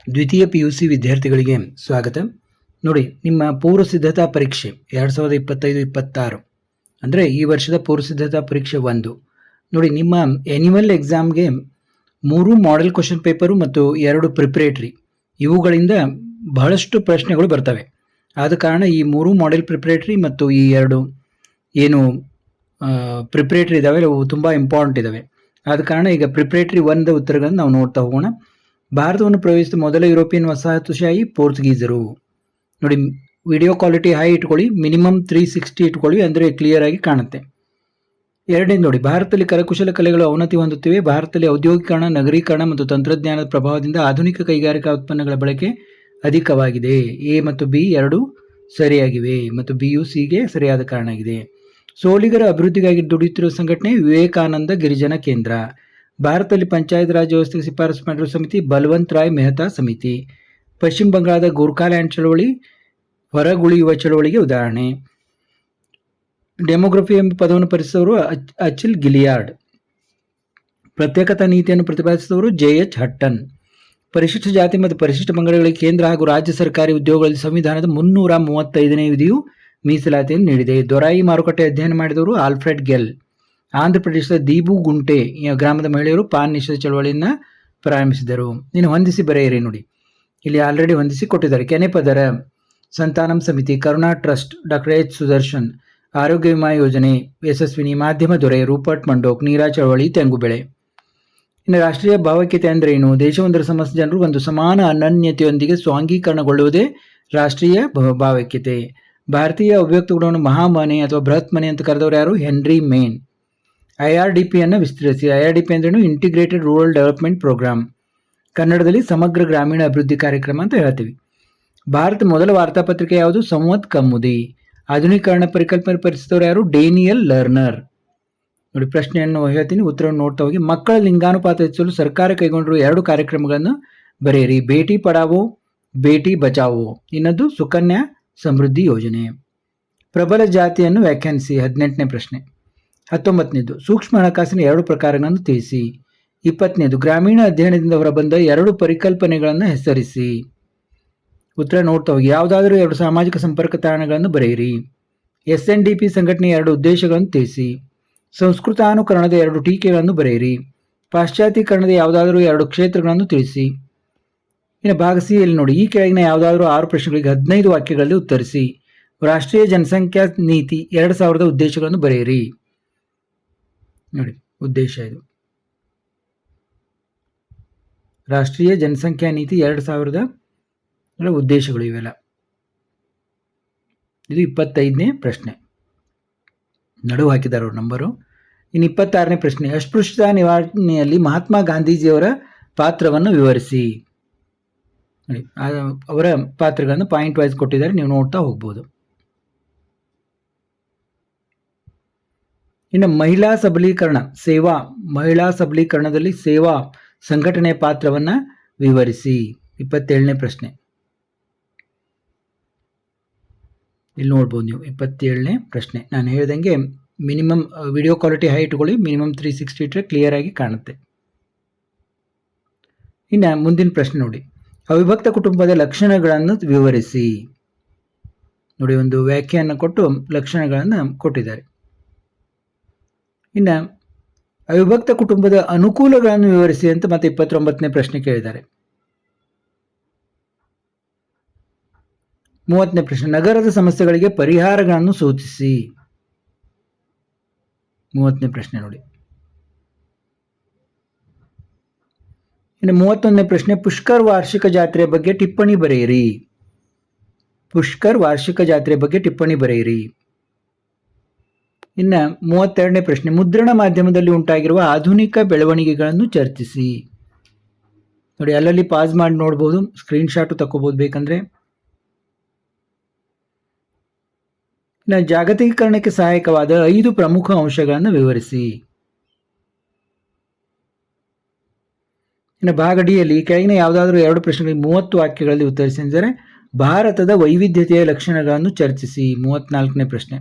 ದ್ವಿತೀಯ PUC ವಿದ್ಯಾರ್ಥಿಗಳಿಗೆ ಸ್ವಾಗತ. ನೋಡಿ, ನಿಮ್ಮ ಪೂರ್ವ ಸಿದ್ಧತಾ ಪರೀಕ್ಷೆ 2025-26 ಅಂದರೆ ಈ ವರ್ಷದ ಪೂರ್ವ ಸಿದ್ಧತಾ ಪರೀಕ್ಷೆ 1. ನೋಡಿ, ನಿಮ್ಮ ಆ್ಯನ್ಯುವಲ್ ಎಕ್ಸಾಮ್ಗೆ 3 ಮಾಡೆಲ್ ಕ್ವಶನ್ ಪೇಪರು ಮತ್ತು 2 ಪ್ರಿಪ್ರೇಟ್ರಿ, ಇವುಗಳಿಂದ ಬಹಳಷ್ಟು ಪ್ರಶ್ನೆಗಳು ಬರ್ತವೆ. ಆದ ಕಾರಣ ಈ 3 ಮಾಡೆಲ್ ಪ್ರಿಪ್ರೇಟ್ರಿ ಮತ್ತು ಈ 2 ಏನು ಪ್ರಿಪ್ರೇಟ್ರಿ ಇದ್ದಾವೆ ಅವು ತುಂಬ ಇಂಪಾರ್ಟೆಂಟ್ ಇದ್ದಾವೆ. ಆದ ಕಾರಣ ಈಗ ಪ್ರಿಪ್ರೇಟ್ರಿ 1 ಉತ್ತರಗಳನ್ನು ನಾವು ನೋಡ್ತಾ ಹೋಗೋಣ. ಭಾರತವನ್ನು ಪ್ರವೇಶಿಸಿದ ಮೊದಲ ಯುರೋಪಿಯನ್ ವಸಾಹತುಶಾಹಿ ಪೋರ್ಚುಗೀಸರು. ನೋಡಿ, ವಿಡಿಯೋ ಕ್ವಾಲಿಟಿ ಹೈ ಇಟ್ಕೊಳ್ಳಿ, ಮಿನಿಮಮ್ 360 ಇಟ್ಕೊಳ್ಳಿ, ಅಂದರೆ ಕ್ಲಿಯರ್ ಆಗಿ ಕಾಣುತ್ತೆ. ಎರಡನೇದು ನೋಡಿ, ಭಾರತದಲ್ಲಿ ಕರಕುಶಲ ಕಲೆಗಳು ಅವನತಿ ಹೊಂದುತ್ತಿವೆ. ಭಾರತದಲ್ಲಿ ಔದ್ಯೋಗೀಕರಣ, ನಗರೀಕರಣ ಮತ್ತು ತಂತ್ರಜ್ಞಾನದ ಪ್ರಭಾವದಿಂದ ಆಧುನಿಕ ಕೈಗಾರಿಕಾ ಉತ್ಪನ್ನಗಳ ಬಳಕೆ ಅಧಿಕವಾಗಿದೆ. ಎ ಮತ್ತು ಬಿ ಎರಡೂ ಸರಿಯಾಗಿವೆ ಮತ್ತು ಬಿಯು ಸಿಗೆ ಸರಿಯಾದ ಕಾರಣ ಆಗಿದೆ. ಸೋಲಿಗರ ಅಭಿವೃದ್ಧಿಗಾಗಿ ದುಡಿಯುತ್ತಿರುವ ಸಂಘಟನೆ ವಿವೇಕಾನಂದ ಗಿರಿಜನ ಕೇಂದ್ರ. ಭಾರತದಲ್ಲಿ ಪಂಚಾಯತ್ ರಾಜ್ ವ್ಯವಸ್ಥೆಗೆ ಶಿಫಾರಸು ಮಾಡಿರುವ ಸಮಿತಿ ಬಲವಂತ್ ರಾಯ್ ಮೆಹ್ತಾ ಸಮಿತಿ. ಪಶ್ಚಿಮ ಬಂಗಾಳದ ಗೋರ್ಖಾಲ್ಯಾಂಡ್ ಚಳವಳಿ ಹೊರಗುಳಿಯುವ ಚಳವಳಿಗೆ ಉದಾಹರಣೆ. ಡೆಮೋಗ್ರಫಿ ಎಂಬ ಪದವನ್ನು ಪರಿಸಿದವರು ಅಚಿಲ್ ಗಿಲಿಯಾರ್ಡ್. ಪ್ರತ್ಯೇಕತಾ ನೀತಿಯನ್ನು ಪ್ರತಿಪಾದಿಸಿದವರು JH ಹಟ್ಟನ್. ಪರಿಶಿಷ್ಟ ಜಾತಿ ಮತ್ತು ಪರಿಶಿಷ್ಟ ಪಂಗಡಗಳಿಗೆ ಕೇಂದ್ರ ಹಾಗೂ ರಾಜ್ಯ ಸರ್ಕಾರಿ ಉದ್ಯೋಗಗಳಲ್ಲಿ ಸಂವಿಧಾನದ 335ನೇ ವಿಧಿಯು ಮೀಸಲಾತಿಯನ್ನು ನೀಡಿದೆ. ದೊರಾಯಿ ಮಾರುಕಟ್ಟೆ ಅಧ್ಯಯನ ಮಾಡಿದವರು ಆಲ್ಫ್ರೆಡ್ ಗೆಲ್. ಆಂಧ್ರ ಪ್ರದೇಶದ ದೀಬು ಗುಂಟೆ ಗ್ರಾಮದ ಮಹಿಳೆಯರು ಪಾನ್ ನಿಷೇಧ ಚಳವಳಿಯನ್ನು ಪ್ರಾರಂಭಿಸಿದರು. ಇನ್ನು ಹೊಂದಿಸಿ ಬರೆಯಿರಿ. ನೋಡಿ, ಇಲ್ಲಿ ಆಲ್ರೆಡಿ ಹೊಂದಿಸಿ ಕೊಟ್ಟಿದ್ದಾರೆ. ಕೆನೆಪದರ ಸಂತಾನಂ ಸಮಿತಿ, ಕರುಣಾ ಟ್ರಸ್ಟ್, ಡಾಕ್ಟರ್ H ಸುದರ್ಶನ್, ಆರೋಗ್ಯ ವಿಮಾ ಯೋಜನೆ, ಯಶಸ್ವಿನಿ, ಮಾಧ್ಯಮ ದೊರೆ, ರೂಪರ್ಟ್ ಮಂಡೋಕ್, ನೀರಾ ಚಳವಳಿ, ತೆಂಗು ಬೆಳೆ. ಇನ್ನು ರಾಷ್ಟ್ರೀಯ ಭಾವೈಕ್ಯತೆ ಅಂದರೆ ಏನು? ದೇಶವೊಂದರ ಸಮಸ್ತ ಜನರು ಒಂದು ಸಮಾನ ಅನನ್ಯತೆಯೊಂದಿಗೆ ಸ್ವಾಂಗೀಕರಣಗೊಳ್ಳುವುದೇ ರಾಷ್ಟ್ರೀಯ ಭಾವೈಕ್ಯತೆ. ಭಾರತೀಯ ಅವ್ಯಕ್ತ ಗುಣವನ್ನು ಮಹಾಮನೆ ಅಥವಾ ಬೃಹತ್ ಮನೆ ಅಂತ ಕರೆದವರು ಯಾರು? Henry main. IRDPಯನ್ನು ವಿಸ್ತರಿಸಿ. IRDP ಅಂದ್ರೇನು? Integrated rural development programme. ಕನ್ನಡದಲ್ಲಿ ಸಮಗ್ರ ಗ್ರಾಮೀಣ ಅಭಿವೃದ್ಧಿ ಕಾರ್ಯಕ್ರಮ ಅಂತ ಹೇಳ್ತೀವಿ. ಭಾರತ ಮೊದಲ ವಾರ್ತಾಪತ್ರಿಕೆ ಯಾವುದು? ಸಂವತ್ ಕೌಮುದಿ. ಆಧುನೀಕರಣ ಪರಿಕಲ್ಪನೆ ಪರಿಸಿದವರು ಯಾರು? Daniel learner. ನೋಡಿ, ಪ್ರಶ್ನೆಯನ್ನು ಹೇಳ್ತೀನಿ, ಉತ್ತರವನ್ನು ನೋಡ್ತಾ ಹೋಗಿ. ಮಕ್ಕಳ ಲಿಂಗಾನುಪಾತ ಹೆಚ್ಚಿಸಲು ಸರ್ಕಾರ ಕೈಗೊಂಡಿರುವ 2 ಕಾರ್ಯಕ್ರಮಗಳನ್ನು ಬರೆಯಿರಿ. ಬೇಟಿ ಪಡಾವೋ, ಬೇಟಿ ಬಚಾವೋ. ಇನ್ನೊಂದು ಸುಕನ್ಯಾ ಸಮೃದ್ಧಿ ಯೋಜನೆ. ಪ್ರಬಲ ಜಾತಿಯನ್ನು ವ್ಯಾಖ್ಯಾನಿಸಿ. 18ನೇ ಪ್ರಶ್ನೆ. 19ನೇದು, ಸೂಕ್ಷ್ಮ ಹಣಕಾಸಿನ 2 ಪ್ರಕಾರಗಳನ್ನು ತಿಳಿಸಿ. 20ನೇದು, ಗ್ರಾಮೀಣ ಅಧ್ಯಯನದಿಂದ ಹೊರಬಂದ 2 ಪರಿಕಲ್ಪನೆಗಳನ್ನು ಹೆಸರಿಸಿ. ಉತ್ತರ ನೋಡ್ತಾ ಹೋಗಿ. ಯಾವುದಾದರೂ 2 ಸಾಮಾಜಿಕ ಸಂಪರ್ಕ ತಾಣಗಳನ್ನು ಬರೆಯಿರಿ. SNDP ಸಂಘಟನೆಯ 2 ಉದ್ದೇಶಗಳನ್ನು ತಿಳಿಸಿ. ಸಂಸ್ಕೃತಾನುಕರಣದ 2 ಟೀಕೆಗಳನ್ನು ಬರೆಯಿರಿ. ಪಾಶ್ಚಾತ್ಯೀಕರಣದ ಯಾವುದಾದರೂ 2 ಕ್ಷೇತ್ರಗಳನ್ನು ತಿಳಿಸಿ. ಇನ್ನು ಭಾಗ ಸಿ ಯಲ್ಲಿ ನೋಡಿ, ಈ ಕೆಳಗಿನ ಯಾವುದಾದರೂ 6 ಪ್ರಶ್ನೆಗಳಿಗೆ 15 ವಾಕ್ಯಗಳಲ್ಲಿ ಉತ್ತರಿಸಿ. ರಾಷ್ಟ್ರೀಯ ಜನಸಂಖ್ಯಾ ನೀತಿ 2000ದ ಉದ್ದೇಶಗಳನ್ನು ಬರೆಯಿರಿ. ನೋಡಿ, ಉದ್ದೇಶ ಇದು ರಾಷ್ಟ್ರೀಯ ಜನಸಂಖ್ಯಾ ನೀತಿ 2000ದ ಉದ್ದೇಶಗಳು ಇವೆಲ್ಲ. ಇದು 25ನೇ ಪ್ರಶ್ನೆ. ನಡುವು ಹಾಕಿದ್ದಾರೆ ಅವರು ನಂಬರು. ಇನ್ನು 26ನೇ ಪ್ರಶ್ನೆ. ಅಸ್ಪೃಶ್ಯತಾ ನಿವಾರಣೆಯಲ್ಲಿ ಮಹಾತ್ಮ ಗಾಂಧೀಜಿಯವರ ಪಾತ್ರವನ್ನು ವಿವರಿಸಿ. ನೋಡಿ, ಅವರ ಪಾತ್ರಗಳನ್ನು ಪಾಯಿಂಟ್ ವೈಸ್ ಕೊಟ್ಟಿದ್ದಾರೆ, ನೀವು ನೋಡ್ತಾ ಹೋಗ್ಬೋದು. ಇನ್ನು ಮಹಿಳಾ ಸಬಲೀಕರಣ, ಮಹಿಳಾ ಸಬಲೀಕರಣದಲ್ಲಿ ಸೇವಾ ಸಂಘಟನೆಯ ಪಾತ್ರವನ್ನು ವಿವರಿಸಿ. 27ನೇ ಪ್ರಶ್ನೆ. ಇಲ್ಲಿ ನೋಡ್ಬೋದು ನೀವು 27ನೇ ಪ್ರಶ್ನೆ. ನಾನು ಹೇಳ್ದಂಗೆ ಮಿನಿಮಮ್ ವಿಡಿಯೋ ಕ್ವಾಲಿಟಿ ಹೈ ಇಟ್ಕೊಳ್ಳಿ, ಮಿನಿಮಮ್ 360 ಇಟ್ಟರೆ ಕ್ಲಿಯರ್ ಆಗಿ ಕಾಣುತ್ತೆ. ಇನ್ನು ಮುಂದಿನ ಪ್ರಶ್ನೆ ನೋಡಿ, ಅವಿಭಕ್ತ ಕುಟುಂಬದ ಲಕ್ಷಣಗಳನ್ನು ವಿವರಿಸಿ. ನೋಡಿ, ಒಂದು ವ್ಯಾಖ್ಯಾನ ಕೊಟ್ಟು ಲಕ್ಷಣಗಳನ್ನು ಕೊಟ್ಟಿದ್ದಾರೆ. ಇನ್ನು ಅವಿಭಕ್ತ ಕುಟುಂಬದ ಅನುಕೂಲಗಳನ್ನು ವಿವರಿಸಿ ಅಂತ ಮತ್ತೆ 29ನೇ ಪ್ರಶ್ನೆ ಕೇಳಿದ್ದಾರೆ. 30ನೇ ಪ್ರಶ್ನೆ. ನಗರದ ಸಮಸ್ಯೆಗಳಿಗೆ ಪರಿಹಾರಗಳನ್ನು ಸೂಚಿಸಿ. 30ನೇ ಪ್ರಶ್ನೆ ನೋಡಿ. ಇನ್ನು 31ನೇ ಪ್ರಶ್ನೆ. ಪುಷ್ಕರ್ ವಾರ್ಷಿಕ ಜಾತ್ರೆಯ ಬಗ್ಗೆ ಟಿಪ್ಪಣಿ ಬರೆಯಿರಿ. ಪುಷ್ಕರ್ ವಾರ್ಷಿಕ ಜಾತ್ರೆಯ ಬಗ್ಗೆ ಟಿಪ್ಪಣಿ ಬರೆಯಿರಿ. ಇನ್ನು 32ನೇ ಪ್ರಶ್ನೆ. ಮುದ್ರಣ ಮಾಧ್ಯಮದಲ್ಲಿ ಉಂಟಾಗಿರುವ ಆಧುನಿಕ ಬೆಳವಣಿಗೆಗಳನ್ನು ಚರ್ಚಿಸಿ. ನೋಡಿ, ಅಲ್ಲಲ್ಲಿ ಪಾಸ್ ಮಾಡಿ ನೋಡ್ಬೋದು, ಸ್ಕ್ರೀನ್ಶಾಟು ತಗೋಬಹುದು ಬೇಕಂದ್ರೆ. ಇನ್ನು ಜಾಗತೀಕರಣಕ್ಕೆ ಸಹಾಯಕವಾದ 5 ಪ್ರಮುಖ ಅಂಶಗಳನ್ನು ವಿವರಿಸಿ. ಇನ್ನು ಭಾಗ ಡಿಯಲ್ಲಿ ಕೆಳಗಿನ ಯಾವುದಾದ್ರೂ 2 ಪ್ರಶ್ನೆಗಳಿಗೆ 30 ವಾಕ್ಯಗಳಲ್ಲಿ ಉತ್ತರಿಸಿ ಅಂದರೆ ಭಾರತದ ವೈವಿಧ್ಯತೆಯ ಲಕ್ಷಣಗಳನ್ನು ಚರ್ಚಿಸಿ. 34ನೇ ಪ್ರಶ್ನೆ.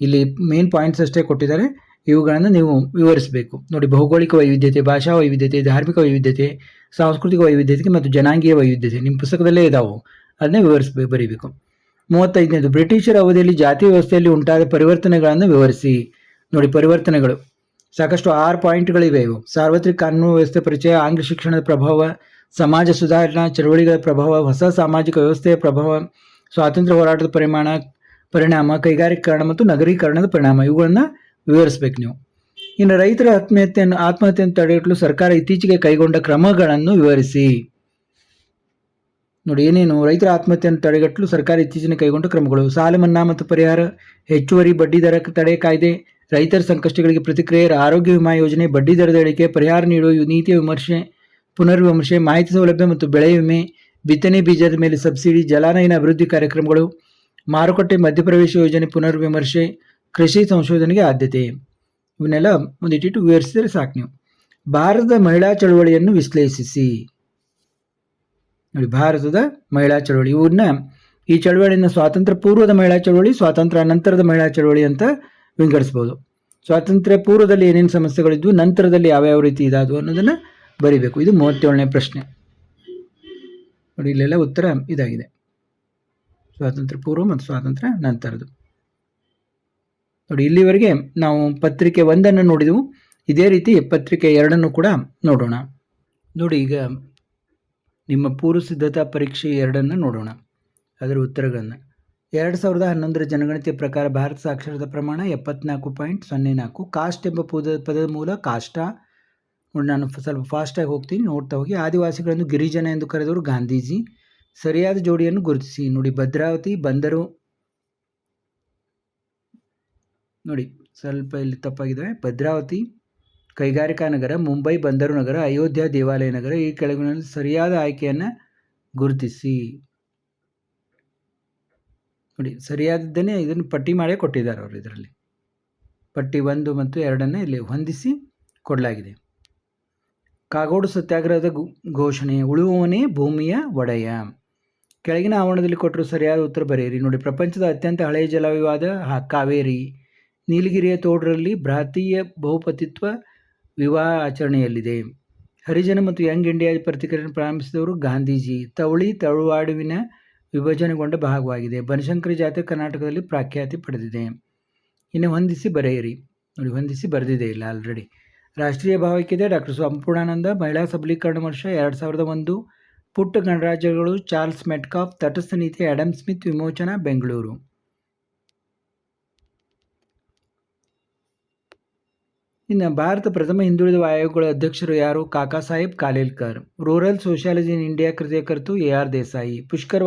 ಇಲ್ಲಿ ಮೇನ್ ಪಾಯಿಂಟ್ಸ್ ಅಷ್ಟೇ ಕೊಟ್ಟಿದ್ದಾರೆ, ಇವುಗಳನ್ನು ನೀವು ವಿವರಿಸಬೇಕು. ನೋಡಿ, ಭೌಗೋಳಿಕ ವೈವಿಧ್ಯತೆ, ಭಾಷಾ ವೈವಿಧ್ಯತೆ, ಧಾರ್ಮಿಕ ವೈವಿಧ್ಯತೆ, ಸಾಂಸ್ಕೃತಿಕ ವೈವಿಧ್ಯತೆ ಮತ್ತು ಜನಾಂಗೀಯ ವೈವಿಧ್ಯತೆ ನಿಮ್ಮ ಪುಸ್ತಕದಲ್ಲೇ ಇದಾವೆ, ಅದನ್ನೇ ಬರೀಬೇಕು. 35ನೇದು ಬ್ರಿಟಿಷರ ಅವಧಿಯಲ್ಲಿ ಜಾತಿ ವ್ಯವಸ್ಥೆಯಲ್ಲಿ ಉಂಟಾದ ಪರಿವರ್ತನೆಗಳನ್ನು ವಿವರಿಸಿ. ನೋಡಿ, ಪರಿವರ್ತನೆಗಳು ಸಾಕಷ್ಟು 6 ಪಾಯಿಂಟ್ಗಳಿವೆ ಇವು. ಸಾರ್ವತ್ರಿಕ ಕಾನೂನು ವ್ಯವಸ್ಥೆ ಪರಿಚಯ, ಆಂಗ್ಲ ಶಿಕ್ಷಣದ ಪ್ರಭಾವ, ಸಮಾಜ ಸುಧಾರಣಾ ಚಳವಳಿಗಳ ಪ್ರಭಾವ, ಹೊಸ ಸಾಮಾಜಿಕ ವ್ಯವಸ್ಥೆಯ ಪ್ರಭಾವ, ಸ್ವಾತಂತ್ರ್ಯ ಹೋರಾಟದ ಪರಿಣಾಮ, ಕೈಗಾರಿಕೀಕರಣ ಮತ್ತು ನಗರೀಕರಣದ ಪರಿಣಾಮ, ಇವುಗಳನ್ನು ವಿವರಿಸಬೇಕು ನೀವು. ಇನ್ನು ರೈತರ ಆತ್ಮಹತ್ಯೆಯನ್ನು ತಡೆಗಟ್ಟಲು ಸರ್ಕಾರ ಇತ್ತೀಚೆಗೆ ಕೈಗೊಂಡ ಕ್ರಮಗಳನ್ನು ವಿವರಿಸಿ. ನೋಡಿ, ಏನೇನು ರೈತರ ಆತ್ಮಹತ್ಯೆಯನ್ನು ತಡೆಗಟ್ಟಲು ಸರ್ಕಾರ ಇತ್ತೀಚೆಗೆ ಕೈಗೊಂಡ ಕ್ರಮಗಳು: ಸಾಲ ಮನ್ನಾ ಮತ್ತು ಪರಿಹಾರ, ಹೆಚ್ಚುವರಿ ಬಡ್ಡಿ ದರ ತಡೆ ಕಾಯ್ದೆ, ರೈತರ ಸಂಕಷ್ಟಗಳಿಗೆ ಪ್ರತಿಕ್ರಿಯೆ, ಆರೋಗ್ಯ ವಿಮಾ ಯೋಜನೆ, ಬಡ್ಡಿ ದರದ ಇಳಿಕೆ, ಪರಿಹಾರ ನೀಡುವ ನೀತಿಯ ವಿಮರ್ಶೆ, ಪುನರ್ವಿಮರ್ಶೆ, ಮಾಹಿತಿ ಸೌಲಭ್ಯ ಮತ್ತು ಬೆಳೆ ವಿಮೆ, ಬಿತ್ತನೆ ಬೀಜದ ಮೇಲೆ ಸಬ್ಸಿಡಿ, ಜಲಾನಯನ ಅಭಿವೃದ್ಧಿ ಕಾರ್ಯಕ್ರಮಗಳು, ಮಾರುಕಟ್ಟೆ ಮಧ್ಯಪ್ರವೇಶ ಯೋಜನೆ ಪುನರ್ವಿಮರ್ಶೆ, ಕೃಷಿ ಸಂಶೋಧನೆಗೆ ಆದ್ಯತೆ. ಇವನ್ನೆಲ್ಲ ಒಂದಿಟ್ಟು ವಿವರಿಸಿದರೆ ಸಾಕು ನೀವು. ಭಾರತದ ಮಹಿಳಾ ಚಳವಳಿಯನ್ನು ವಿಶ್ಲೇಷಿಸಿ. ನೋಡಿ, ಭಾರತದ ಮಹಿಳಾ ಚಳವಳಿ, ಈ ಚಳವಳಿಯನ್ನು ಸ್ವಾತಂತ್ರ್ಯ ಪೂರ್ವದ ಮಹಿಳಾ ಚಳವಳಿ, ಸ್ವಾತಂತ್ರ್ಯ ನಂತರದ ಮಹಿಳಾ ಚಳವಳಿ ಅಂತ ವಿಂಗಡಿಸ್ಬೋದು. ಸ್ವಾತಂತ್ರ್ಯ ಪೂರ್ವದಲ್ಲಿ ಏನೇನು ಸಮಸ್ಯೆಗಳಿದ್ವು, ನಂತರದಲ್ಲಿ ಯಾವ್ಯಾವ ರೀತಿ ಇದಾದವು ಅನ್ನೋದನ್ನು ಬರೀಬೇಕು. ಇದು 37ನೇ ಪ್ರಶ್ನೆ. ನೋಡಿ, ಇಲ್ಲೆಲ್ಲ ಉತ್ತರ ಇದಾಗಿದೆ, ಸ್ವಾತಂತ್ರ್ಯ ಪೂರ್ವ ಮತ್ತು ಸ್ವಾತಂತ್ರ್ಯ ನಂತರದ್ದು. ನೋಡಿ, ಇಲ್ಲಿವರೆಗೆ ನಾವು ಪತ್ರಿಕೆ 1 ನೋಡಿದೆವು. ಇದೇ ರೀತಿ ಪತ್ರಿಕೆ 2 ಕೂಡ ನೋಡೋಣ. ನೋಡಿ, ಈಗ ನಿಮ್ಮ ಪೂರ್ವ ಸಿದ್ಧತಾ ಪರೀಕ್ಷೆ 2 ನೋಡೋಣ. ಅದರ ಉತ್ತರಗಳನ್ನು: 2011 ಜನಗಣತಿಯ ಪ್ರಕಾರ ಭಾರತ ಸಾಕ್ಷರತಾ ಪ್ರಮಾಣ 74.04. ಕಾಸ್ಟ್ ಎಂಬ ಪದದ ಮೂಲ ಕಾಷ್ಟ. ನೋಡಿ, ನಾನು ಸ್ವಲ್ಪ ಫಾಸ್ಟಾಗಿ ಹೋಗ್ತೀನಿ, ನೋಡ್ತಾ ಹೋಗಿ. ಆದಿವಾಸಿಗಳನ್ನು ಗಿರಿಜನ ಎಂದು ಕರೆದವರು ಗಾಂಧೀಜಿ. ಸರಿಯಾದ ಜೋಡಿಯನ್ನು ಗುರುತಿಸಿ. ನೋಡಿ, ಭದ್ರಾವತಿ ಬಂದರು. ನೋಡಿ, ಸ್ವಲ್ಪ ಇಲ್ಲಿ ತಪ್ಪಾಗಿದೆ. ಭದ್ರಾವತಿ ಕೈಗಾರಿಕಾ ನಗರ, ಮುಂಬೈ ಬಂದರು ನಗರ, ಅಯೋಧ್ಯ ದೇವಾಲಯ ನಗರ. ಈ ಕೆಳಗಿನಲ್ಲಿ ಸರಿಯಾದ ಆಯ್ಕೆಯನ್ನು ಗುರುತಿಸಿ. ನೋಡಿ, ಸರಿಯಾದದ್ದನ್ನೇ ಇದನ್ನು ಪಟ್ಟಿ ಮಾಡೇ ಕೊಟ್ಟಿದ್ದಾರೆ ಅವರು. ಇದರಲ್ಲಿ ಪಟ್ಟಿ 1 ಮತ್ತು 2 ಇಲ್ಲಿ ಹೊಂದಿಸಿ ಕೊಡಲಾಗಿದೆ. ಕಾಗೋಡು ಸತ್ಯಾಗ್ರಹದ ಘೋಷಣೆ: ಉಳುವವನೇ ಭೂಮಿಯ ಒಡೆಯ. ಕೆಳಗಿನ ಆವರಣದಲ್ಲಿ ಕೊಟ್ಟರು ಸರಿಯಾದ ಉತ್ತರ ಬರೆಯಿರಿ. ನೋಡಿ, ಪ್ರಪಂಚದ ಅತ್ಯಂತ ಹಳೆಯ ಜಲವಿವಾದ ಕಾವೇರಿ. ನೀಲಗಿರಿಯ ತೋಡರಲ್ಲಿ ಭ್ರಾತೀಯ ಬಹುಪತಿತ್ವ ವಿವಾಹ ಆಚರಣೆಯಲ್ಲಿದೆ. ಹರಿಜನ ಮತ್ತು ಯಂಗ್ ಇಂಡಿಯಾ ಪತ್ರಿಕೆಯನ್ನು ಪ್ರಾರಂಭಿಸಿದವರು ಗಾಂಧೀಜಿ. ತವಳಿ ತಳುವಾಡುವಿನ ವಿಭಜನೆಗೊಂಡ ಭಾಗವಾಗಿದೆ. ಬನಶಂಕರಿ ಜಾತ್ರೆ ಕರ್ನಾಟಕದಲ್ಲಿ ಪ್ರಖ್ಯಾತಿ ಪಡೆದಿದೆ. ಇನ್ನು ಹೊಂದಿಸಿ ಬರೆಯಿರಿ. ನೋಡಿ, ಹೊಂದಿಸಿ ಬರೆದಿದೆ ಇಲ್ಲ ಆಲ್ರೆಡಿ. ರಾಷ್ಟ್ರೀಯ ಭಾವೈಕ್ಯತೆ: ಡಾಕ್ಟರ್ ಸಂಪೂರ್ಣಾನಂದ. ಮಹಿಳಾ ಸಬಲೀಕರಣ ವರ್ಷ 2001. ಪುಟ್ಟ ಗಣರಾಜ್ಯಗಳು: ಚಾರ್ಲ್ಸ್ ಮೆಟ್ಕಾಫ್. ತಟಸ್ಥ ನೀತಿ: ಆಡಮ್ ಸ್ಮಿತ್. ವಿಮೋಚನಾ: ಬೆಂಗಳೂರು. ಇನ್ನು ಭಾರತ ಪ್ರಥಮ ಹಿಂದುಳಿದ ಆಯೋಗಗಳ ಅಧ್ಯಕ್ಷರು ಯಾರು? ಕಾಕಾ Saheb Kalelkar. Rural sociology in India ಕೃತಿಯ ಕರ್ತೃ AR ದೇಸಾಯಿ. ಪುಷ್ಕರ್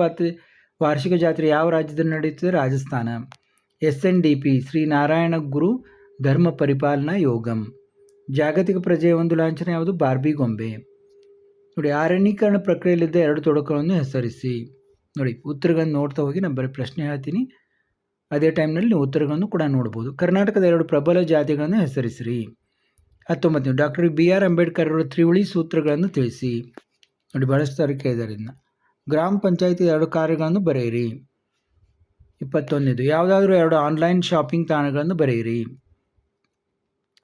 ವಾರ್ಷಿಕ ಜಾತ್ರೆ ಯಾವ ರಾಜ್ಯದಲ್ಲಿ ನಡೆಯುತ್ತದೆ? ರಾಜಸ್ಥಾನ. SNDP ಶ್ರೀ ನಾರಾಯಣ ಗುರು ಧರ್ಮ ಪರಿಪಾಲನಾ ಯೋಗಂ. ಜಾಗತಿಕ ಪ್ರಜೆಯ ಒಂದು ಲಾಂಛನ ಯಾವುದು? ಬಾರ್ಬಿ ಗೊಂಬೆ. ನೋಡಿ, ಅರಣ್ಯೀಕರಣ ಪ್ರಕ್ರಿಯೆಯಲ್ಲಿದ್ದ 2 ತೊಡಕುಗಳನ್ನು ಹೆಸರಿಸಿ. ನೋಡಿ, ಉತ್ತರಗಳನ್ನು ನೋಡ್ತಾ ಹೋಗಿ ನಾನು ಬರೀ ಪ್ರಶ್ನೆ ಹೇಳ್ತೀನಿ, ಅದೇ ಟೈಮ್ನಲ್ಲಿ ನೀವು ಉತ್ತರಗಳನ್ನು ಕೂಡ ನೋಡ್ಬೋದು. ಕರ್ನಾಟಕದ 2 ಪ್ರಬಲ ಜಾತಿಗಳನ್ನು ಹೆಸರಿಸಿರಿ. 19 ಡಾಕ್ಟರ್ BR ಅಂಬೇಡ್ಕರ್ ಅವರ ತ್ರಿವಳಿ ಸೂತ್ರಗಳನ್ನು ತಿಳಿಸಿ. ನೋಡಿ, ಬಹಳಷ್ಟು ಸಾರಿ ಕೇಳಿದ್ದಾರೆ ಇದನ್ನು. ಗ್ರಾಮ ಪಂಚಾಯಿತಿ 2 ಕಾರ್ಯಗಳನ್ನು ಬರೆಯಿರಿ. 21 ಯಾವುದಾದ್ರೂ 2 ಆನ್ಲೈನ್ ಶಾಪಿಂಗ್ ತಾಣಗಳನ್ನು ಬರೆಯಿರಿ.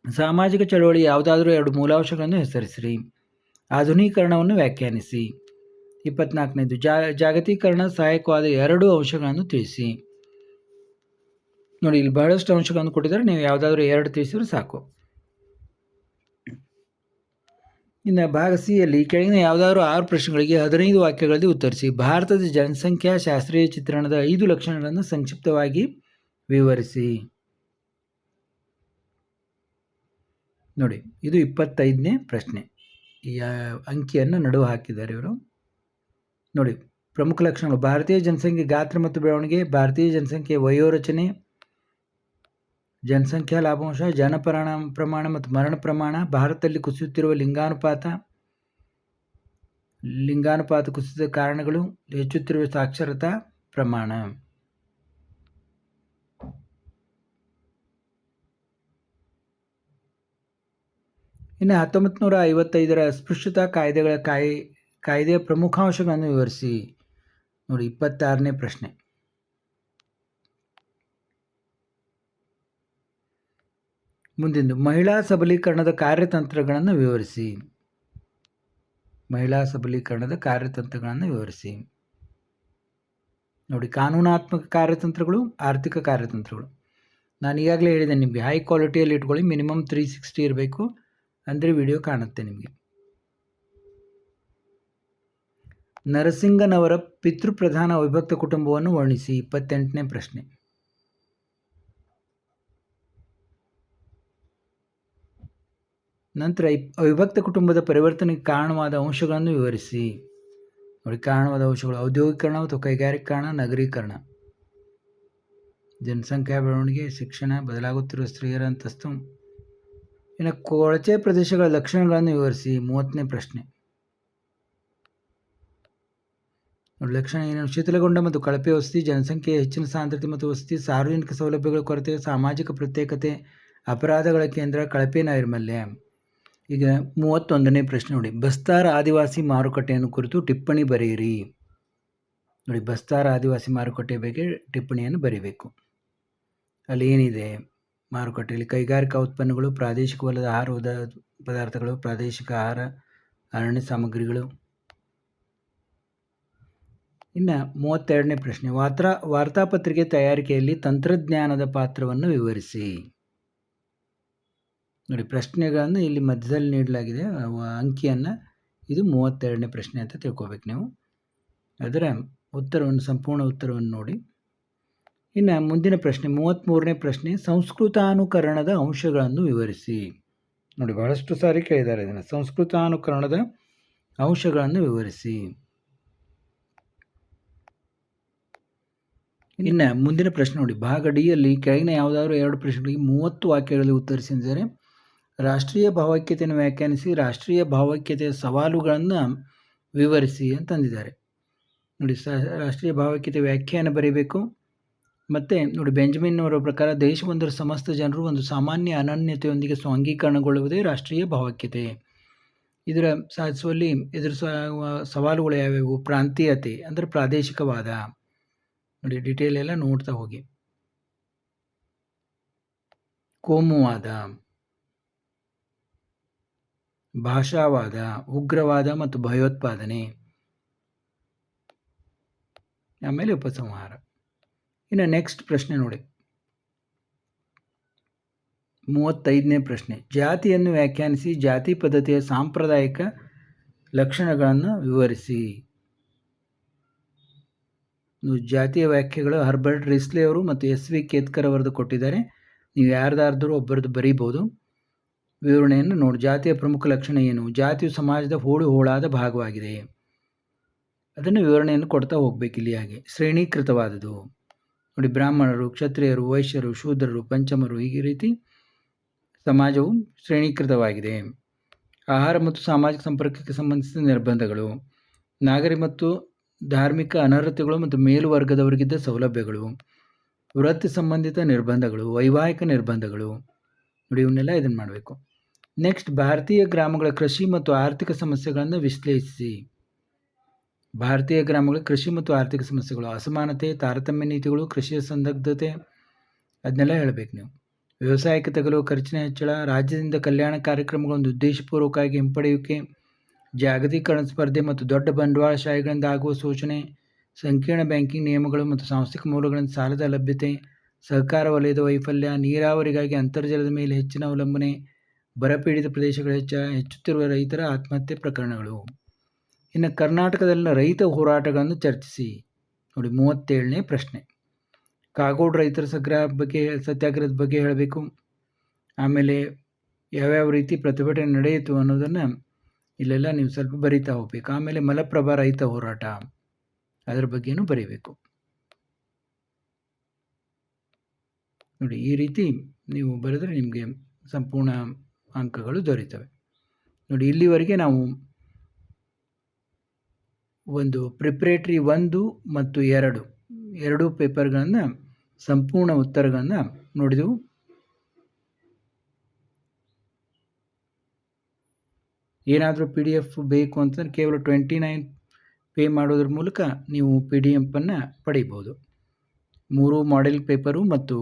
ಸಾಮಾಜಿಕ ಚಳವಳಿ ಯಾವುದಾದ್ರೂ 2 ಮೂಲಾಂಶಗಳನ್ನು ಹೆಸರಿಸಿರಿ. ಆಧುನೀಕರಣವನ್ನು ವ್ಯಾಖ್ಯಾನಿಸಿ. 24 ಜಾಗತೀಕರಣ ಸಹಾಯಕವಾದ 2 ಅಂಶಗಳನ್ನು ತಿಳಿಸಿ. ನೋಡಿ, ಇಲ್ಲಿ ಬಹಳಷ್ಟು ಅಂಶಗಳನ್ನು ಕೊಟ್ಟಿದ್ದಾರೆ, ನೀವು ಯಾವುದಾದ್ರೂ 2 ತಿಳಿಸಿದ್ರೆ ಸಾಕು. ಇನ್ನು ಭಾಗ ಸಿಯಲ್ಲಿ ಕೆಳಗಿನ ಯಾವುದಾದ್ರೂ 6 ಪ್ರಶ್ನೆಗಳಿಗೆ 15 ವಾಕ್ಯಗಳಲ್ಲಿ ಉತ್ತರಿಸಿ. ಭಾರತದ ಜನಸಂಖ್ಯಾ ಶಾಸ್ತ್ರೀಯ ಚಿತ್ರಣದ 5 ಲಕ್ಷಣಗಳನ್ನು ಸಂಕ್ಷಿಪ್ತವಾಗಿ ವಿವರಿಸಿ. ನೋಡಿ, ಇದು 25ನೇ ಪ್ರಶ್ನೆ. ಈ ಅಂಕಿಯನ್ನು ನಡುವೆ ಹಾಕಿದ್ದಾರೆ ಇವರು. ನೋಡಿ, ಪ್ರಮುಖ ಲಕ್ಷಣಗಳು: ಭಾರತೀಯ ಜನಸಂಖ್ಯೆ ಗಾತ್ರ ಮತ್ತು ಬೆಳವಣಿಗೆ, ಭಾರತೀಯ ಜನಸಂಖ್ಯೆ ವಯೋರಚನೆ, ಜನಸಂಖ್ಯಾ ಲಾಭಾಂಶ, ಪ್ರಮಾಣ ಮತ್ತು ಮರಣ ಪ್ರಮಾಣ, ಭಾರತದಲ್ಲಿ ಕುಸಿಯುತ್ತಿರುವ ಲಿಂಗಾನುಪಾತ ಕುಸಿತದ ಕಾರಣಗಳು, ಹೆಚ್ಚುತ್ತಿರುವ ಸಾಕ್ಷರತಾ ಪ್ರಮಾಣ. ಇನ್ನು 1955ರ ಅಸ್ಪೃಶ್ಯತಾ ಕಾಯ್ದೆಯ ಪ್ರಮುಖಾಂಶಗಳನ್ನು ವಿವರಿಸಿ. ನೋಡಿ, 26ನೇ ಪ್ರಶ್ನೆ. ಮುಂದಿನ ಮಹಿಳಾ ಸಬಲೀಕರಣದ ಕಾರ್ಯತಂತ್ರಗಳನ್ನು ವಿವರಿಸಿ. ಮಹಿಳಾ ಸಬಲೀಕರಣದ ಕಾರ್ಯತಂತ್ರಗಳನ್ನು ವಿವರಿಸಿ. ನೋಡಿ, ಕಾನೂನಾತ್ಮಕ ಕಾರ್ಯತಂತ್ರಗಳು, ಆರ್ಥಿಕ ಕಾರ್ಯತಂತ್ರಗಳು. ನಾನು ಈಗಾಗಲೇ ಹೇಳಿದೆ ನಿಮಗೆ, ಹೈ ಕ್ವಾಲಿಟಿಯಲ್ಲಿ ಇಟ್ಕೊಳ್ಳಿ, ಮಿನಿಮಮ್ 360 ಇರಬೇಕು, ಅಂದರೆ ವಿಡಿಯೋ ಕಾಣುತ್ತೆ ನಿಮಗೆ. ನರಸಿಂಗನವರ ಪಿತೃಪ್ರಧಾನ ಅವಿಭಕ್ತ ಕುಟುಂಬವನ್ನು ವರ್ಣಿಸಿ. 28ನೇ ಪ್ರಶ್ನೆ. ನಂತರ ಅವಿಭಕ್ತ ಕುಟುಂಬದ ಪರಿವರ್ತನೆಗೆ ಕಾರಣವಾದ ಅಂಶಗಳನ್ನು ವಿವರಿಸಿ. ನೋಡಿ, ಕಾರಣವಾದ ಅಂಶಗಳು: ಔದ್ಯೋಗೀಕರಣ ಮತ್ತು ಕೈಗಾರಿಕೀಕರಣ, ನಗರೀಕರಣ, ಜನಸಂಖ್ಯಾ ಬೆಳವಣಿಗೆ, ಶಿಕ್ಷಣ, ಬದಲಾಗುತ್ತಿರುವ ಸ್ತ್ರೀಯರ ಅಂತಸ್ತು. ಇನ್ನು ಕೊಳಚೆ ಪ್ರದೇಶಗಳ ಲಕ್ಷಣಗಳನ್ನು ವಿವರಿಸಿ. 30ನೇ ಪ್ರಶ್ನೆ. ನೋಡಿ, ಲಕ್ಷಣ ಏನು? ಶಿಥಿಲಗೊಂಡ ಮತ್ತು ಕಳಪೆ ವಸತಿ, ಜನಸಂಖ್ಯೆಯ ಹೆಚ್ಚಿನ ಸಾಂದ್ರತೆ ಮತ್ತು ವಸತಿ, ಸಾರ್ವಜನಿಕ ಸೌಲಭ್ಯಗಳ ಕೊರತೆ, ಸಾಮಾಜಿಕ ಪ್ರತ್ಯೇಕತೆ, ಅಪರಾಧಗಳ ಕೇಂದ್ರ, ಕಳಪೆ ನೈರ್ಮಲ್ಯ. ಈಗ 31ನೇ ಪ್ರಶ್ನೆ ನೋಡಿ, ಬಸ್ತಾರ್ ಆದಿವಾಸಿ ಮಾರುಕಟ್ಟೆಯನ್ನು ಕುರಿತು ಟಿಪ್ಪಣಿ ಬರೆಯಿರಿ. ನೋಡಿ, ಬಸ್ತಾರ್ ಆದಿವಾಸಿ ಮಾರುಕಟ್ಟೆ ಬಗ್ಗೆ ಟಿಪ್ಪಣಿಯನ್ನು ಬರೀಬೇಕು. ಅಲ್ಲಿ ಏನಿದೆ ಮಾರುಕಟ್ಟೆಯಲ್ಲಿ? ಕೈಗಾರಿಕಾ ಉತ್ಪನ್ನಗಳು, ಪ್ರಾದೇಶಿಕವಲ್ಲದ ಆಹಾರ ಪದಾರ್ಥಗಳು, ಪ್ರಾದೇಶಿಕ ಆಹಾರ, ಅರಣ್ಯ ಸಾಮಗ್ರಿಗಳು. ಇನ್ನು 32ನೇ ಪ್ರಶ್ನೆ, ವಾರ್ತಾಪತ್ರಿಕೆ ತಯಾರಿಕೆಯಲ್ಲಿ ತಂತ್ರಜ್ಞಾನದ ಪಾತ್ರವನ್ನು ವಿವರಿಸಿ. ನೋಡಿ, ಪ್ರಶ್ನೆಗಳನ್ನು ಇಲ್ಲಿ ಮಧ್ಯದಲ್ಲಿ ನೀಡಲಾಗಿದೆ, ಅಂಕಿಯನ್ನು. ಇದು 32ನೇ ಪ್ರಶ್ನೆ ಅಂತ ತಿಳ್ಕೊಬೇಕು ನೀವು. ಅದರ ಉತ್ತರವನ್ನು, ಸಂಪೂರ್ಣ ಉತ್ತರವನ್ನು ನೋಡಿ. ಇನ್ನು ಮುಂದಿನ ಪ್ರಶ್ನೆ 33ನೇ ಪ್ರಶ್ನೆ, ಸಂಸ್ಕೃತಾನುಕರಣದ ಅಂಶಗಳನ್ನು ವಿವರಿಸಿ. ನೋಡಿ, ಬಹಳಷ್ಟು ಸಾರಿ ಕೇಳಿದ್ದಾರೆ ಇದನ್ನು. ಸಂಸ್ಕೃತಾನುಕರಣದ ಅಂಶಗಳನ್ನು ವಿವರಿಸಿ. ಇನ್ನು ಮುಂದಿನ ಪ್ರಶ್ನೆ ನೋಡಿ, ಭಾಗ ಡಿಯಲ್ಲಿ ಕೆಳಗಿನ ಯಾವುದಾದ್ರೂ 2 ಪ್ರಶ್ನೆಗಳಿಗೆ 30 ವಾಕ್ಯಗಳಲ್ಲಿ ಉತ್ತರಿಸಿದರೆ ರಾಷ್ಟ್ರೀಯ ಭಾವೈಕ್ಯತೆಯನ್ನು ವ್ಯಾಖ್ಯಾನಿಸಿ, ರಾಷ್ಟ್ರೀಯ ಭಾವೈಕ್ಯತೆಯ ಸವಾಲುಗಳನ್ನು ವಿವರಿಸಿ ಅಂತಂದಿದ್ದಾರೆ. ನೋಡಿ, ರಾಷ್ಟ್ರೀಯ ಭಾವೈಕ್ಯತೆ ವ್ಯಾಖ್ಯಾನ ಬರೀಬೇಕು. ಮತ್ತು ನೋಡಿ, ಬೆಂಜಮಿನ್ ಅವರ ಪ್ರಕಾರ ದೇಶವೊಂದರ ಸಮಸ್ತ ಜನರು ಒಂದು ಸಾಮಾನ್ಯ ಅನನ್ಯತೆಯೊಂದಿಗೆ ಸ್ವಾಂಗೀಕರಣಗೊಳ್ಳುವುದೇ ರಾಷ್ಟ್ರೀಯ ಭಾವೈಕ್ಯತೆ. ಇದರ ಸಾಧಿಸುವಲ್ಲಿ ಎದುರಿಸುವ ಸವಾಲುಗಳು ಯಾವ್ಯಾವು? ಪ್ರಾಂತೀಯತೆ ಅಂದರೆ ಪ್ರಾದೇಶಿಕವಾದ. ನೋಡಿ, ಡಿಟೇಲ್ ಎಲ್ಲ ನೋಡ್ತಾ ಹೋಗಿ. ಕೋಮುವಾದ, ಭಾಷಾವಾದ, ಉಗ್ರವಾದ ಮತ್ತು ಭಯೋತ್ಪಾದನೆ, ಆಮೇಲೆ ಉಪಸಂಹಾರ. ಇನ್ನು ನೆಕ್ಸ್ಟ್ ಪ್ರಶ್ನೆ ನೋಡಿ, 35ನೇ ಪ್ರಶ್ನೆ, ಜಾತಿಯನ್ನು ವ್ಯಾಖ್ಯಾನಿಸಿ, ಜಾತಿ ಪದ್ಧತಿಯ ಸಾಂಪ್ರದಾಯಿಕ ಲಕ್ಷಣಗಳನ್ನು ವಿವರಿಸಿ. ಜಾತಿಯ ವ್ಯಾಖ್ಯೆಗಳು ಹರ್ಬರ್ಟ್ ರಿಸ್ಲೆ ಅವರು ಮತ್ತು SV ಕೇತ್ಕರ್ ಅವರದ್ದು ಕೊಟ್ಟಿದ್ದಾರೆ. ನೀವು ಯಾರ್ದಾದ್ರೂ ಒಬ್ಬರದ್ದು ಬರೀಬೋದು. ವಿವರಣೆಯನ್ನು ನೋಡಿ. ಜಾತಿಯ ಪ್ರಮುಖ ಲಕ್ಷಣ ಏನು? ಜಾತಿಯು ಸಮಾಜದ ಹೋಳಾದ ಭಾಗವಾಗಿದೆ. ಅದನ್ನು ವಿವರಣೆಯನ್ನು ಕೊಡ್ತಾ ಹೋಗ್ಬೇಕು ಇಲ್ಲಿ. ಹಾಗೆ ಶ್ರೇಣೀಕೃತವಾದದು ನೋಡಿ, ಬ್ರಾಹ್ಮಣರು, ಕ್ಷತ್ರಿಯರು, ವೈಶ್ಯರು, ಶೂದ್ರರು, ಪಂಚಮರು, ಈ ರೀತಿ ಸಮಾಜವು ಶ್ರೇಣೀಕೃತವಾಗಿದೆ. ಆಹಾರ ಮತ್ತು ಸಾಮಾಜಿಕ ಸಂಪರ್ಕಕ್ಕೆ ಸಂಬಂಧಿಸಿದ ನಿರ್ಬಂಧಗಳು, ನಾಗರಿಕ ಮತ್ತು ಧಾರ್ಮಿಕ ಅನರ್ಹತೆಗಳು ಮತ್ತು ಮೇಲುವರ್ಗದವರಿಗಿದ್ದ ಸೌಲಭ್ಯಗಳು, ವೃತ್ತಿ ಸಂಬಂಧಿತ ನಿರ್ಬಂಧಗಳು, ವೈವಾಹಿಕ ನಿರ್ಬಂಧಗಳು. ನೋಡಿ, ಇವನ್ನೆಲ್ಲ ಇದನ್ನು ಮಾಡಬೇಕು. ನೆಕ್ಸ್ಟ್, ಭಾರತೀಯ ಗ್ರಾಮಗಳ ಕೃಷಿ ಮತ್ತು ಆರ್ಥಿಕ ಸಮಸ್ಯೆಗಳನ್ನು ವಿಶ್ಲೇಷಿಸಿ. ಭಾರತೀಯ ಗ್ರಾಮಗಳ ಕೃಷಿ ಮತ್ತು ಆರ್ಥಿಕ ಸಮಸ್ಯೆಗಳು, ಅಸಮಾನತೆ, ತಾರತಮ್ಯ ನೀತಿಗಳು, ಕೃಷಿಯ ಸಂದಿಗ್ಧತೆ, ಅದನ್ನೆಲ್ಲ ಹೇಳಬೇಕು ನೀವು. ವ್ಯವಸಾಯಕ್ಕೆ ತಗಲುವ ಖರ್ಚಿನ ಹೆಚ್ಚಳ, ರಾಜ್ಯದಿಂದ ಕಲ್ಯಾಣ ಕಾರ್ಯಕ್ರಮಗಳನ್ನು ಉದ್ದೇಶಪೂರ್ವಕವಾಗಿ ಹಿಂಪಡೆಯುವಿಕೆ, ಜಾಗತೀಕರಣ ಸ್ಪರ್ಧೆ ಮತ್ತು ದೊಡ್ಡ ಬಂಡವಾಳಶಾಹಿಗಳಿಂದ ಆಗುವ ಶೋಷಣೆ, ಸಂಕೀರ್ಣ ಬ್ಯಾಂಕಿಂಗ್ ನಿಯಮಗಳು ಮತ್ತು ಸಾಂಸ್ಥಿಕ ಮೂಲಗಳಿಂದ ಸಾಲದ ಲಭ್ಯತೆ, ಸಹಕಾರ ವಲಯದ ವೈಫಲ್ಯ, ನೀರಾವರಿಗಾಗಿ ಅಂತರ್ಜಲದ ಮೇಲೆ ಹೆಚ್ಚಿನ ಅವಲಂಬನೆ, ಬರಪೀಡಿತ ಪ್ರದೇಶಗಳ ಹೆಚ್ಚುತ್ತಿರುವ ರೈತರ ಆತ್ಮಹತ್ಯೆ ಪ್ರಕರಣಗಳು. ಇನ್ನು ಕರ್ನಾಟಕದಲ್ಲಿನ ರೈತ ಹೋರಾಟಗಳನ್ನು ಚರ್ಚಿಸಿ. ನೋಡಿ, 37ನೇ ಪ್ರಶ್ನೆ, ಕಾಗೋಡು ರೈತರ ಸತ್ಯಾಗ್ರಹದ ಬಗ್ಗೆ ಹೇಳಬೇಕು. ಆಮೇಲೆ ಯಾವ್ಯಾವ ರೀತಿ ಪ್ರತಿಭಟನೆ ನಡೆಯಿತು ಅನ್ನೋದನ್ನು ಇಲ್ಲೆಲ್ಲ ನೀವು ಸ್ವಲ್ಪ ಬರಿತಾ ಹೋಗ್ಬೇಕು. ಆಮೇಲೆ ಮಲಪ್ರಭಾ ರೈತ ಹೋರಾಟ, ಅದರ ಬಗ್ಗೆನೂ ಬರೀಬೇಕು. ನೋಡಿ, ಈ ರೀತಿ ನೀವು ಬರೆದರೆ ನಿಮಗೆ ಸಂಪೂರ್ಣ ಅಂಕಗಳು ದೊರೀತವೆ. ನೋಡಿ, ಇಲ್ಲಿವರೆಗೆ ನಾವು ಒಂದು ಪ್ರಿಪ್ರೇಟ್ರಿ 1 ಮತ್ತು 2 ಪೇಪರ್ಗಳನ್ನು ಸಂಪೂರ್ಣ ಉತ್ತರಗಳನ್ನು ನೋಡಿದೆವು. ಏನಾದರೂ PDF ಬೇಕು ಅಂತಂದರೆ ಕೇವಲ 29 ಪೇ ಮಾಡೋದ್ರ ಮೂಲಕ ನೀವು PDF ಪಡೀಬೋದು. 3 ಮಾಡೆಲ್ ಪೇಪರು ಮತ್ತು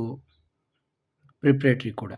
ಪ್ರಿಪ್ರೇಟ್ರಿ ಕೂಡ.